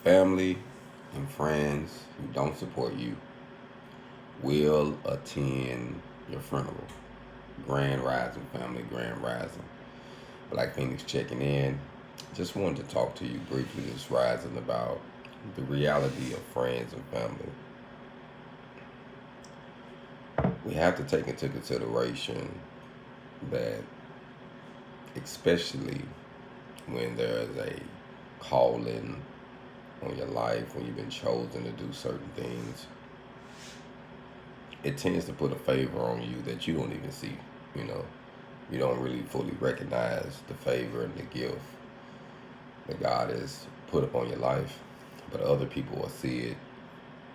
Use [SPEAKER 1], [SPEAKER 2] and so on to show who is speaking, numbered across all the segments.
[SPEAKER 1] Family and friends who don't support you will attend your funeral. Grand Rising, family, Grand Rising. Black Phoenix checking in. Just wanted to talk to you briefly this rising about the reality of friends and family. We have to take into consideration that, especially when there is a calling on your life, when you've been chosen to do certain things, it tends to put a favor on you that you don't even see. You know, you don't really fully recognize the favor and the gift that God has put upon your life, but other people will see it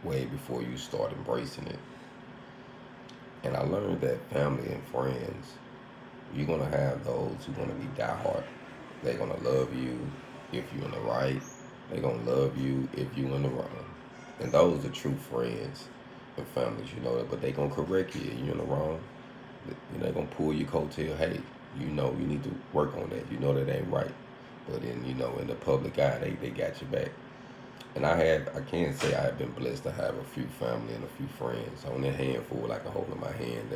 [SPEAKER 1] way before you start embracing it. And I learned that family and friends, you're gonna have those who are gonna be diehard. They're gonna love you if you're in the right. They're gonna love you if you're in the wrong. And those are true friends and families, you know that. But they gonna correct you if you're in the wrong. You know, they're gonna pull your coattail. Hey, you know you need to work on that. You know that ain't right. But in the public eye, they got your back. And I can't say I have been blessed to have a few family and a few friends. Only a handful I can hold in my hand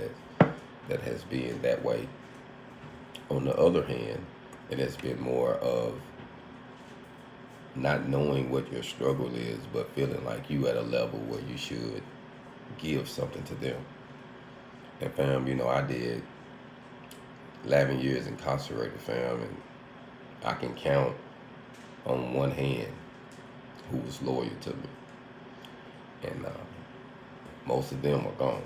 [SPEAKER 1] that has been that way. On the other hand, it has been more of not knowing what your struggle is, but feeling like you at a level where you should give something to them. And fam, I did 11 years incarcerated, fam, and I can count on one hand who was loyal to me. And most of them are gone.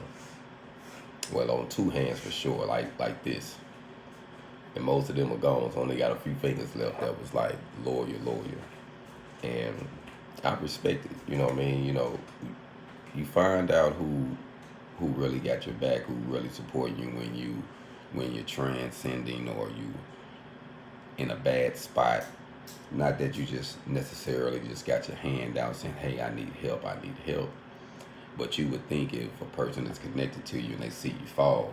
[SPEAKER 1] Well, on two hands for sure, like this. And most of them are gone, so only got a few fingers left that was like loyal. And I respect it, you know what I mean? You find out who really got your back, who really support you when you're transcending or you in a bad spot. Not that you just necessarily just got your hand out saying, hey, I need help. But you would think if a person is connected to you and they see you fall,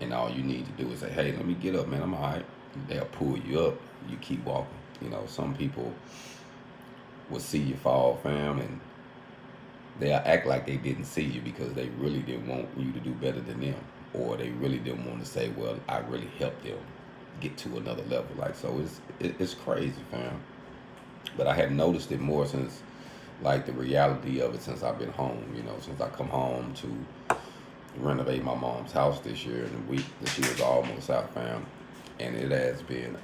[SPEAKER 1] and all you need to do is say, hey, let me get up, man, I'm all right. They'll pull you up, you keep walking. Some people will see you fall, fam, and they'll act like they didn't see you because they really didn't want you to do better than them. Or they really didn't want to say, well, I really helped them get to another level. Like, so it's crazy, fam. But I have noticed it more since, like, the reality of it since I've been home, since I come home to renovate my mom's house this year, and the week that she was almost out, fam. And it has been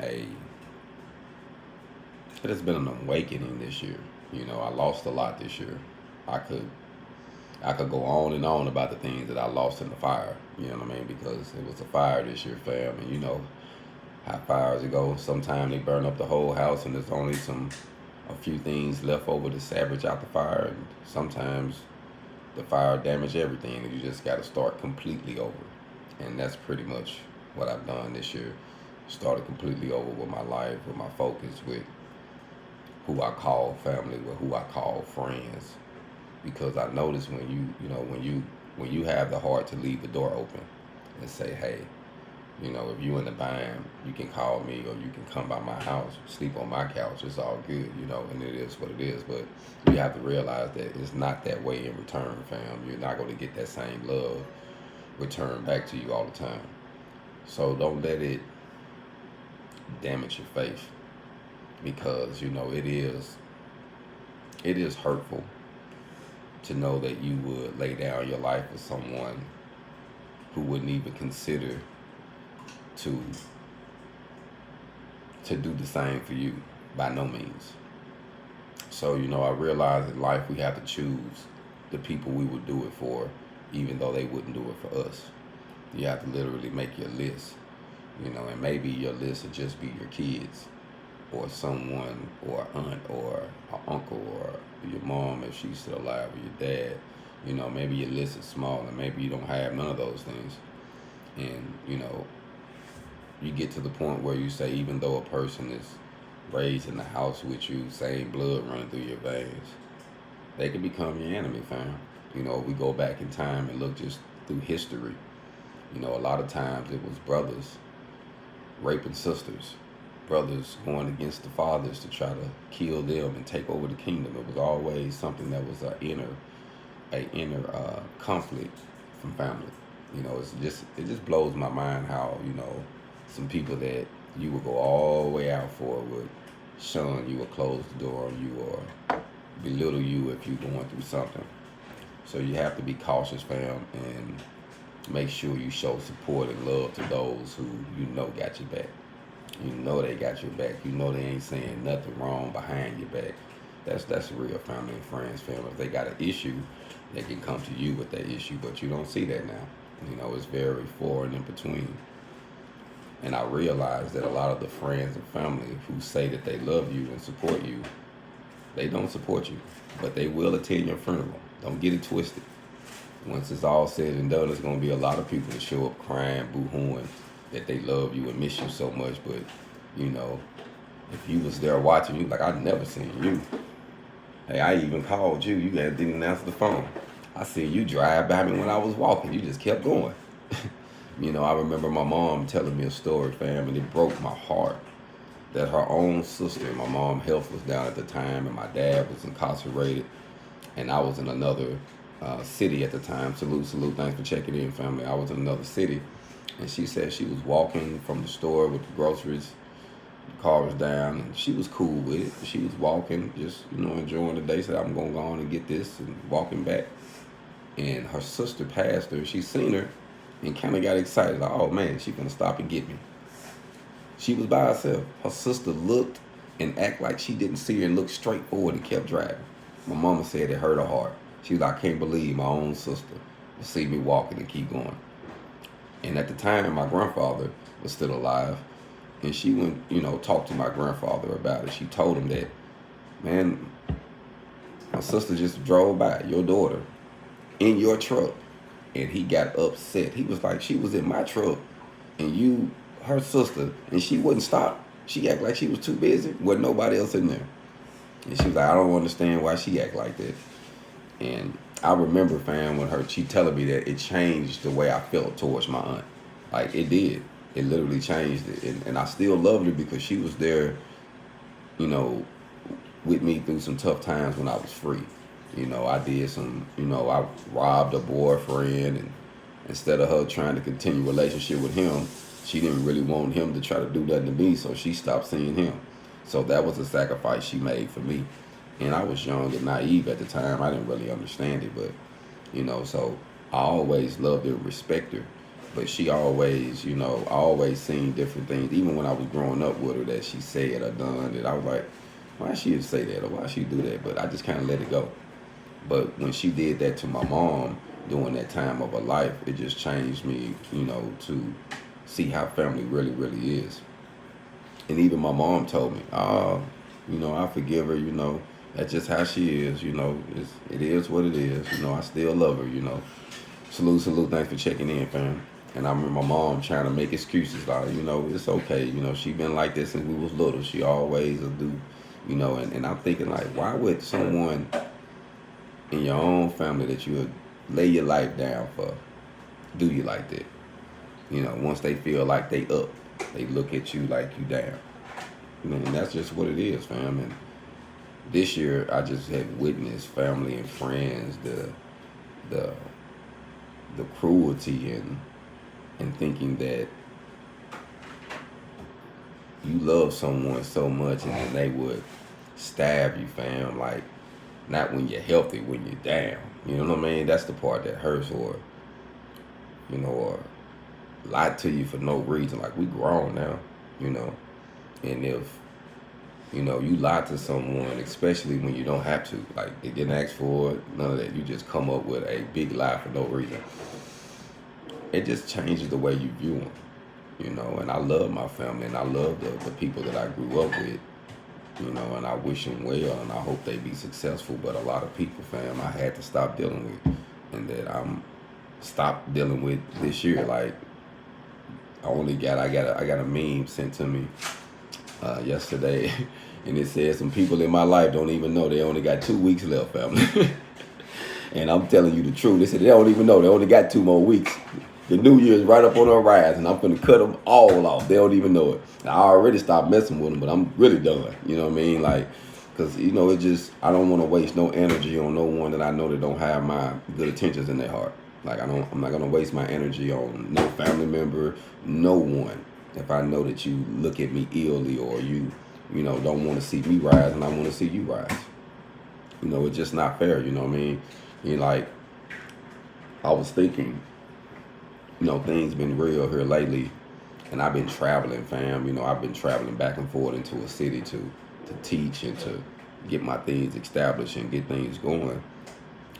[SPEAKER 1] an awakening this year. I lost a lot this year. I could go on and on about the things that I lost in the fire. You know what I mean? Because it was a fire this year, fam, and you know how fires go. Sometimes they burn up the whole house, and there's only a few things left over to salvage out the fire. And sometimes the fire damage everything, and you just got to start completely over. And that's pretty much what I've done this year. Started completely over with my life, with my focus, with who I call family, with who I call friends. Because I notice when you have the heart to leave the door open and say, hey, if you in the bind, you can call me or you can come by my house, sleep on my couch. It's all good, and it is what it is. But you have to realize that it's not that way in return, fam. You're not going to get that same love returned back to you all the time. So don't let it damage your faith, because it is hurtful to know that you would lay down your life for someone who wouldn't even consider to do the same for you, by no means. So I realize in life we have to choose the people we would do it for, even though they wouldn't do it for us. You have to literally make your list, and maybe your list would just be your kids, or someone, or an aunt, or an uncle, or your mom if she's still alive, or your dad. Maybe your list is small, and maybe you don't have none of those things. And you get to the point where you say, even though a person is raised in the house with you, same blood running through your veins, they can become your enemy, fam. We go back in time and look just through history. A lot of times it was brothers raping sisters. brothers going against the fathers to try to kill them and take over the kingdom. It was always something that was a inner conflict from family. It just blows my mind how some people that you would go all the way out for would shun you or close the door on you or belittle you if you're going through something. So you have to be cautious, fam, and make sure you show support and love to those who got your back. You know they got your back. You know they ain't saying nothing wrong behind your back. That's real family and friends, family. If they got an issue, they can come to you with that issue, but you don't see that now. It's very far and in between. And I realize that a lot of the friends and family who say that they love you and support you, they don't support you, but they will attend your funeral. Don't get it twisted. Once it's all said and done, there's going to be a lot of people that show up crying, boo-hooing, that they love you and miss you so much. But, if you was there watching you, like, I never seen you. Hey, I even called you. You guys didn't answer the phone. I seen you drive by me when I was walking. You just kept going. I remember my mom telling me a story, fam, and it broke my heart that her own sister, my mom's health was down at the time, and my dad was incarcerated, and I was in another city at the time. Salute, thanks for checking in, family. I was in another city, and she said she was walking from the store with the groceries. The car was down, and she was cool with it. She was walking, just, enjoying the day. Said, I'm going to go on and get this, and walking back. And her sister passed her. She seen her and kind of got excited. Like, oh, man, she's going to stop and get me. She was by herself. Her sister looked and act like she didn't see her and looked straight forward and kept driving. My mama said it hurt her heart. She was like, I can't believe my own sister would see me walking and keep going. And at the time, my grandfather was still alive. And she went, talked to my grandfather about it. She told him that, man, my sister just drove by your daughter in your truck. And he got upset. He was like, she was in my truck and her sister, and she wouldn't stop. She acted like she was too busy. Wasn't nobody else in there. And she was like, I don't understand why she act like that. And I remember, fam, when she telling me that, it changed the way I felt towards my aunt. Like, it did. It literally changed it. And I still loved her because she was there, with me through some tough times when I was free. I did I robbed a boyfriend, and instead of her trying to continue a relationship with him, she didn't really want him to try to do nothing to me, so she stopped seeing him. So that was a sacrifice she made for me. And I was young and naive at the time. I didn't really understand it, but, so I always loved her and respected her. But she always, I always seen different things, even when I was growing up with her, that she said or done, that I was like, why she say that or why she do that? But I just kind of let it go. But when she did that to my mom during that time of her life, it just changed me, to see how family really, really is. And even my mom told me, I forgive her, that's just how she is, it is what it is, I still love her, Salute, thanks for checking in, fam. And I remember my mom trying to make excuses, like, it's okay, she been like this since we was little, she always will do, and I'm thinking, like, why would someone in your own family that you would lay your life down for do you like that? Once they feel like they up, they look at you like you down. And that's just what it is, fam. And this year, I just have witnessed family and friends, the cruelty and thinking that you love someone so much and then they would stab you, fam. Like, not when you're healthy, when you're down. You know what I mean? That's the part that hurts, or lie to you for no reason. Like, we grown now, and if you lie to someone, especially when you don't have to, like, they didn't ask for it, none of that, you just come up with a big lie for no reason, it just changes the way you view them, and I love my family, and I love the people that I grew up with, and I wish them well, and I hope they be successful. But a lot of people, fam, I had to stop dealing with, and that I'm stopped dealing with this year. Like, I got a meme sent to me yesterday, and it says some people in my life don't even know they only got 2 weeks left, family. And I'm telling you the truth. They said they don't even know they only got 2 more weeks. The New Year's right up on the horizon. I'm finna cut them all off. They don't even know it. I already stopped messing with them, but I'm really done. You know what I mean? Like, because, you know, it just, I don't want to waste no energy on no one that I know that don't have my good intentions in their heart. Like, I'm not going to waste my energy on no family member, no one. If I know that you look at me illy or you know, don't want to see me rise and I want to see you rise. You know, it's just not fair. You know what I mean? You know, like, I was thinking, you know, things been real here lately, and I've been traveling, fam. You know, I've been traveling back and forth into a city to teach and to get my things established and get things going.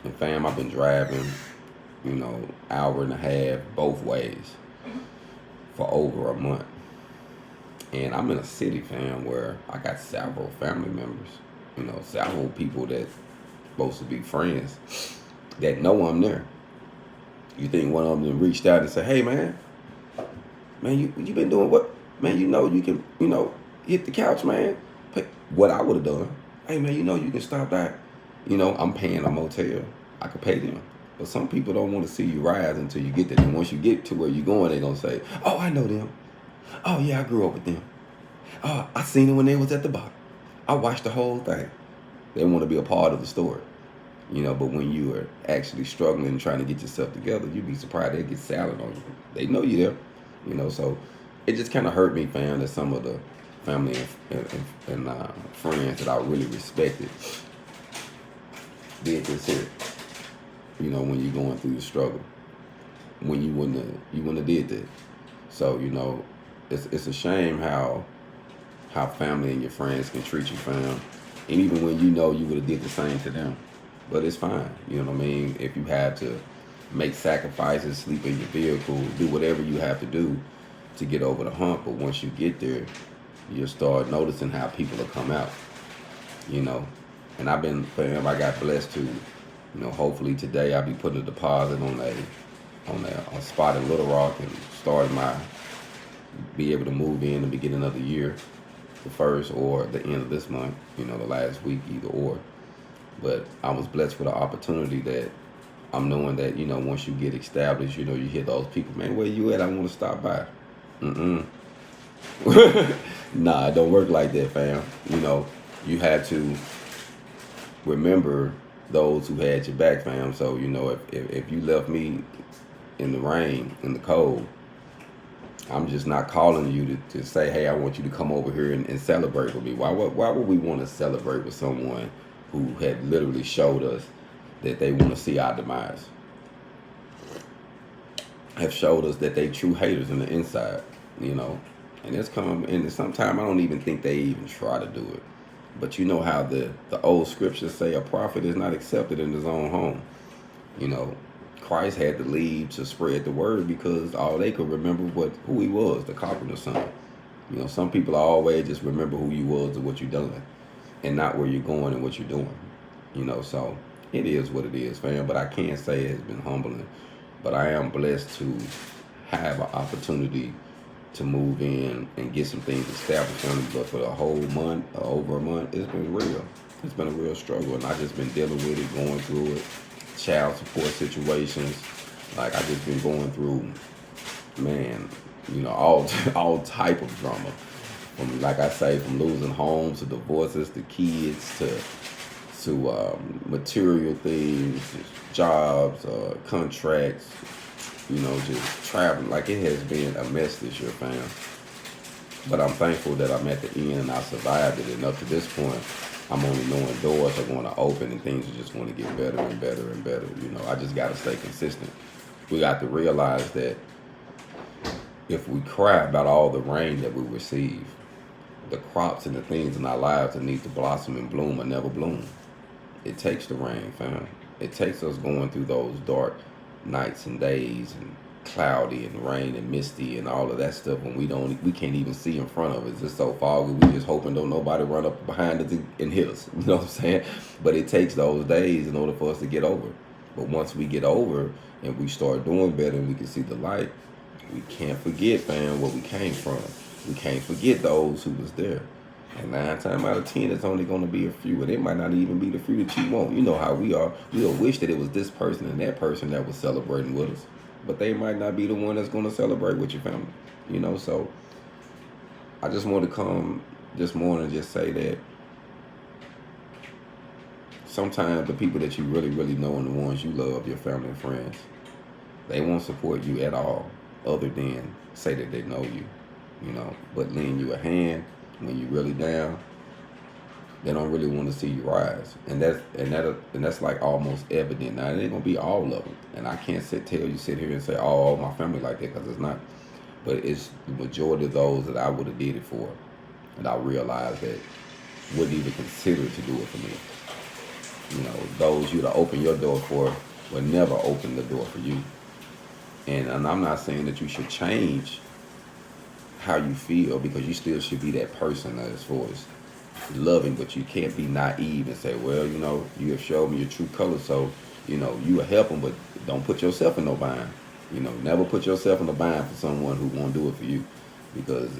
[SPEAKER 1] And fam, I've been driving, you know, hour and a half both ways for over a month. And I'm in a city, fam, where I got several family members, you know, several people that supposed to be friends that know I'm there. You think one of them reached out and said, hey, man, you been doing what? Man, you know you can, you know, hit the couch, man. What I would have done. Hey, man, you know you can stop that. You know, I'm paying a motel. I could pay them. But some people don't want to see you rise until you get there. And once you get to where you're going, they're going to say, oh, I know them. Oh, yeah, I grew up with them. Oh, I seen them when they was at the bottom. I watched the whole thing. They want to be a part of the story. You know, but when you are actually struggling and trying to get yourself together, you'd be surprised they get salad on you. They know you there. You know, so it just kind of hurt me, fam, that some of the family and friends that I really respected did this here. You know, when you're going through the struggle, when you wouldn't have did that. So, you know, it's a shame how family and your friends can treat you, fam. And even when you know you would have did the same to them. But it's fine, you know what I mean? If you have to make sacrifices, sleep in your vehicle, do whatever you have to do to get over the hump. But once you get there, you'll start noticing how people will come out, you know. And I got blessed to, you know, hopefully today I'll be putting a deposit on a spot in Little Rock and be able to move in the beginning of the year, the first or the end of this month, you know, the last week, either or. But I was blessed with an opportunity that I'm knowing that, you know, once you get established, you know, you hear those people, man, where you at? I want to stop by. Nah, it don't work like that, fam. You know, you have to remember those who had your back, fam. So, you know, if you left me in the rain, in the cold, I'm just not calling you to say, hey, I want you to come over here and celebrate with me. Why would we want to celebrate with someone who had literally showed us that they want to see our demise? Have showed us that they true haters in the inside, you know. And it's coming, and sometimes I don't even think they even try to do it. But you know how the old scriptures say a prophet is not accepted in his own home. You know, Christ had to leave to spread the word because all they could remember who he was, the carpenter's son. You know, some people always just remember who you was and what you done, and not where you're going and what you're doing. You know, so it is what it is, fam. But I can't say it's been humbling. But I am blessed to have an opportunity to move in and get some things established on it. But for the whole month, over a month, it's been real. It's been a real struggle, and I just been dealing with it, going through it. Child support situations, like I just been going through, man, you know, all type of drama. From, like I say, from losing homes to divorces to kids to material things, jobs, contracts, you know, just traveling. Like, it has been a mess this year, fam. But I'm thankful that I'm at the end and I survived it. And up to this point, I'm only knowing doors are going to open and things are just going to get better and better and better. You know, I just got to stay consistent. We got to realize that if we cry about all the rain that we receive, the crops and the things in our lives that need to blossom and bloom will never bloom. It takes the rain, fam. It takes us going through those dark nights and days and cloudy and rain and misty and all of that stuff when we can't even see in front of us. It's just so foggy. We just hoping don't nobody run up behind us and hit us. You know what I'm saying? But it takes those days in order for us to get over. But once we get over and we start doing better and we can see the light, we can't forget, fam, where we came from. We can't forget those who was there. And 9 times out of 10, it's only going to be a few. And it might not even be the few that you want. You know how we are. We'll wish that it was this person and that person that was celebrating with us. but they might not be the one that's going to celebrate with your family. So I just want to come this morning and just say that sometimes the people that you really, really know and the ones you love, your family and friends, they won't support you at all other than say that they know you, but lend you a hand when you're really down. They don't really want to see you rise, and that's like almost evident. Now it ain't gonna be all of them, and I can't sit here and say, oh, my family like that, because it's not. But it's the majority of those that I would have did it for, and I realized that wouldn't even consider to do it for me. Those you'd have opened your door for would never open the door for you. And I'm not saying that you should change how you feel, because you still should be that person as far as loving, but you can't be naive and say, well, you have showed me your true colors, so you will help them, but don't put yourself in no bind. Never put yourself in a bind for someone who won't do it for you, because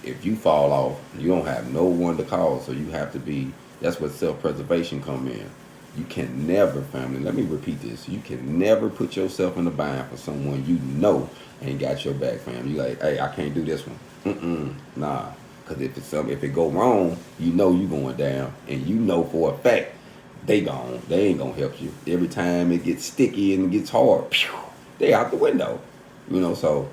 [SPEAKER 1] if you fall off, you don't have no one to call. So you have to be. That's what self-preservation come in. You can never, family, let me repeat this, you can never put yourself in a bind for someone ain't got your back, fam. You like, hey, I can't do this one. Nah. Because if it go wrong, you going down, and for a fact they gone. They ain't gonna help you. Every time it gets sticky and it gets hard, they out the window. So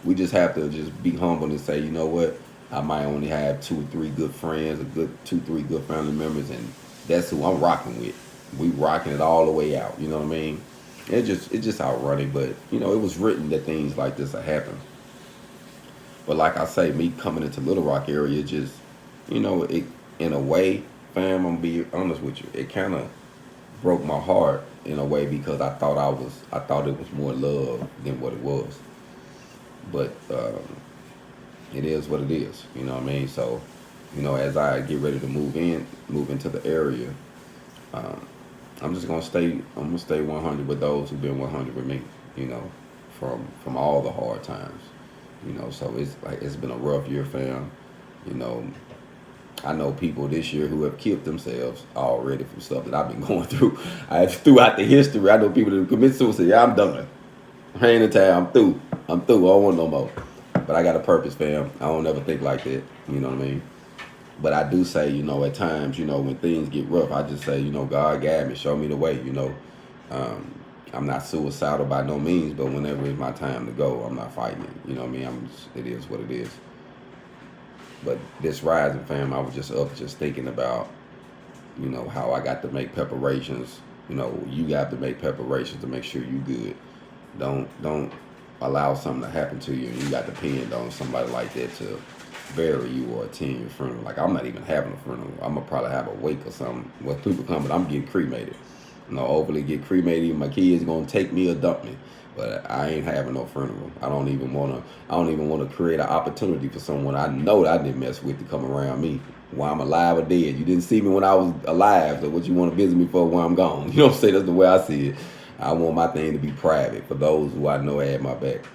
[SPEAKER 1] we just have to just be humble and say, you know what, I might only have 2 or 3 good friends, a good 2 or 3 good family members, and that's who I'm rocking with. We rocking it all the way out. You know what I mean? It's just outrunning, but it was written that things like this will happen. But like I say, me coming into Little Rock area, just, it, in a way, fam, I'm gonna be honest with you, it kind of broke my heart in a way, because I thought it was more love than what it was. But it is what it is, you know what I mean? So, as I get ready to move into the area, I'm gonna stay 100 with those who've been 100 with me, from all the hard times. So it's been a rough year, fam. I know people this year who have killed themselves already from stuff that I've been going through. Throughout the history, I know people that commit suicide. Yeah, I'm done. Hand in town, I'm through. I don't want no more. But I got a purpose, fam. I don't ever think like that. You know what I mean? But I do say, at times, when things get rough, I just say, God guide me, show me the way. I'm not suicidal by no means, but whenever it's my time to go, I'm not fighting it. You know what I mean? It is what it is. But this rising, fam, I was just up just thinking about, how I got to make preparations. You got to make preparations to make sure you good. Don't allow something to happen to you and you got to depend on somebody like that to bury you or attend your funeral. Like, I'm not even having a funeral. I'm going to probably have a wake or something where people come, but I'm getting cremated. Overly get cremated. My kids gonna take me or dump me, but I ain't having no funeral. I don't even wanna create an opportunity for someone I know that I didn't mess with to come around me while I'm alive or dead. You didn't see me when I was alive, so what you want to visit me for when I'm gone? You know what I'm saying? That's the way I see it. I want my thing to be private for those who I know had my back.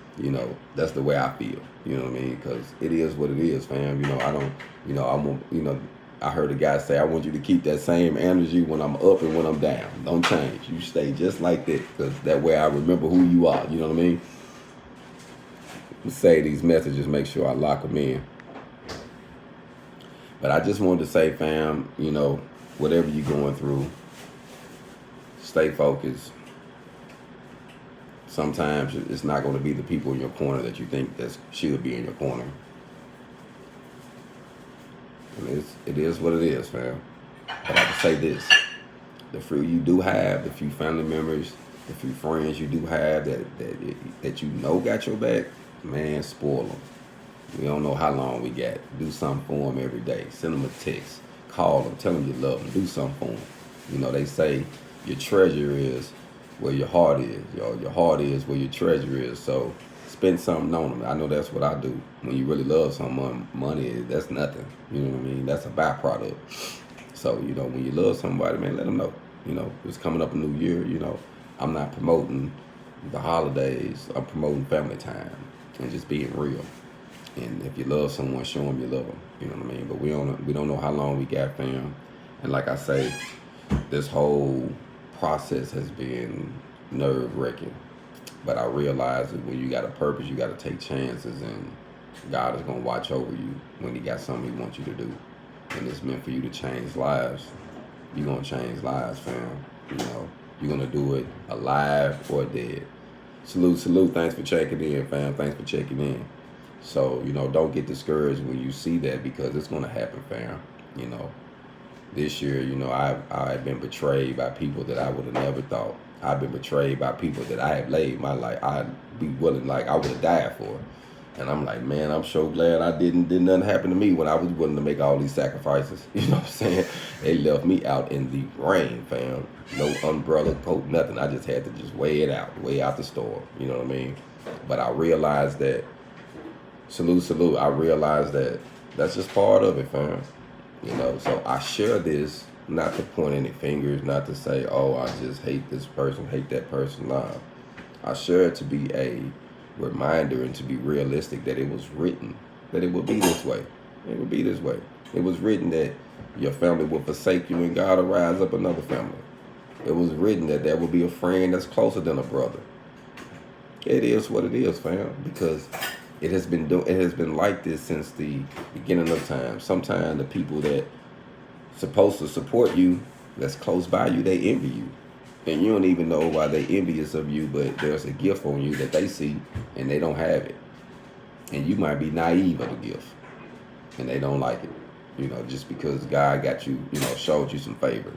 [SPEAKER 1] That's the way I feel. You know what I mean? Because it is what it is, fam. I heard a guy say, I want you to keep that same energy when I'm up and when I'm down. Don't change. You stay just like that, because that way I remember who you are. You know what I mean? Say these messages, make sure I lock them in. But I just wanted to say, fam, whatever you're going through, stay focused. Sometimes it's not going to be the people in your corner that you think that should be in your corner. And it is what it is, fam. But I can say this: the few you do have, the few family members, the few friends you do have that got your back, man, spoil them. We don't know how long we got. Do something for them every day. Send them a text. Call them. Tell them you love them. Do something for them. They say your treasure is where your heart is. Your heart is where your treasure is. So spend something on them. I know that's what I do. When you really love someone, money, that's nothing. You know what I mean? That's a byproduct. So, when you love somebody, man, let them know. It's coming up a new year. I'm not promoting the holidays. I'm promoting family time and just being real. And if you love someone, show them you love them. You know what I mean? But we don't know how long we got, fam. And like I say, this whole process has been nerve-wracking. But I realized that when you got a purpose, you got to take chances, and God is going to watch over you when he got something he wants you to do. And it's meant for you to change lives. You're going to change lives, fam. You know, you're going to do it alive or dead. Salute, salute. Thanks for checking in, fam. Thanks for checking in. So, you know, don't get discouraged when you see that, because it's going to happen, fam. You know, this year, you know, I've been betrayed by people that I would have never thought. I've been betrayed by people that I have laid my life. I'd be willing, like, I would have died for. And I'm like, man, I'm so glad I didn't nothing happen to me when I was willing to make all these sacrifices. You know what I'm saying? They left me out in the rain, fam. No umbrella, coat, nothing. I just had to just weigh out the storm. You know what I mean? But I realized that, salute, salute, I realized that that's just part of it, fam. You know, so I share this not to point any fingers, not to say, oh, I just hate this person, hate that person. Nah. I share it to be a reminder and to be realistic that it was written that it would be this way. It would be this way. It was written that your family will forsake you and God will rise up another family. It was written that there will be a friend that's closer than a brother. It is what it is, fam, because it has been like this since the beginning of time. Sometimes the people that supposed to support you, that's close by you, they envy you. And you don't even know why they envious of you, but there's a gift on you that they see and they don't have it. And you might be naive of the gift and they don't like it. You know, just because God got you, you know, showed you some favor.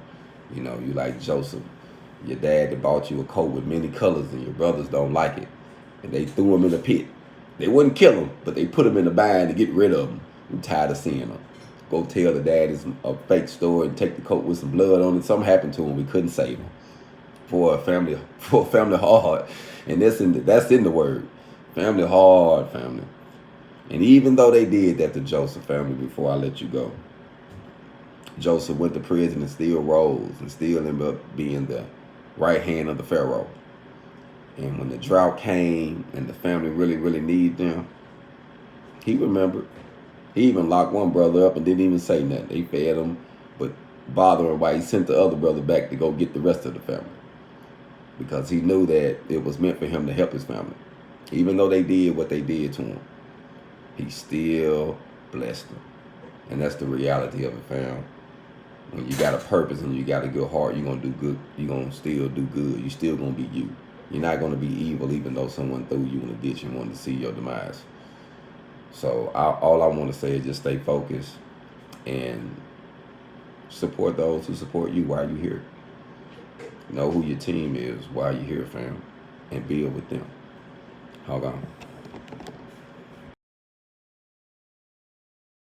[SPEAKER 1] You know, you like Joseph. Your dad that bought you a coat with many colors and your brothers don't like it. And they threw him in the pit. They wouldn't kill him, but they put him in the bind to get rid of him. I'm tired of seeing him. Go tell the dad it's a fake story and take the coat with some blood on it. Something happened to him. We couldn't save him. For a family hard. And that's in the word. Family hard, family. And even though they did that to Joseph, family, before I let you go, Joseph went to prison and still rose and still ended up being the right hand of the Pharaoh. And when the drought came and the family really, really needed them, he remembered. He even locked one brother up and didn't even say nothing. They fed him, but bothering why he sent the other brother back to go get the rest of the family. Because he knew that it was meant for him to help his family. Even though they did what they did to him, he still blessed them. And that's the reality of it, fam. When you got a purpose and you got a good heart, you're going to do good. You're going to still do good. You're still going to be you. You're not going to be evil even though someone threw you in a ditch and wanted to see your demise. So all I want to say is just stay focused and support those who support you while you're here. Know who your team is while you're here, fam, and build with them. HogOn.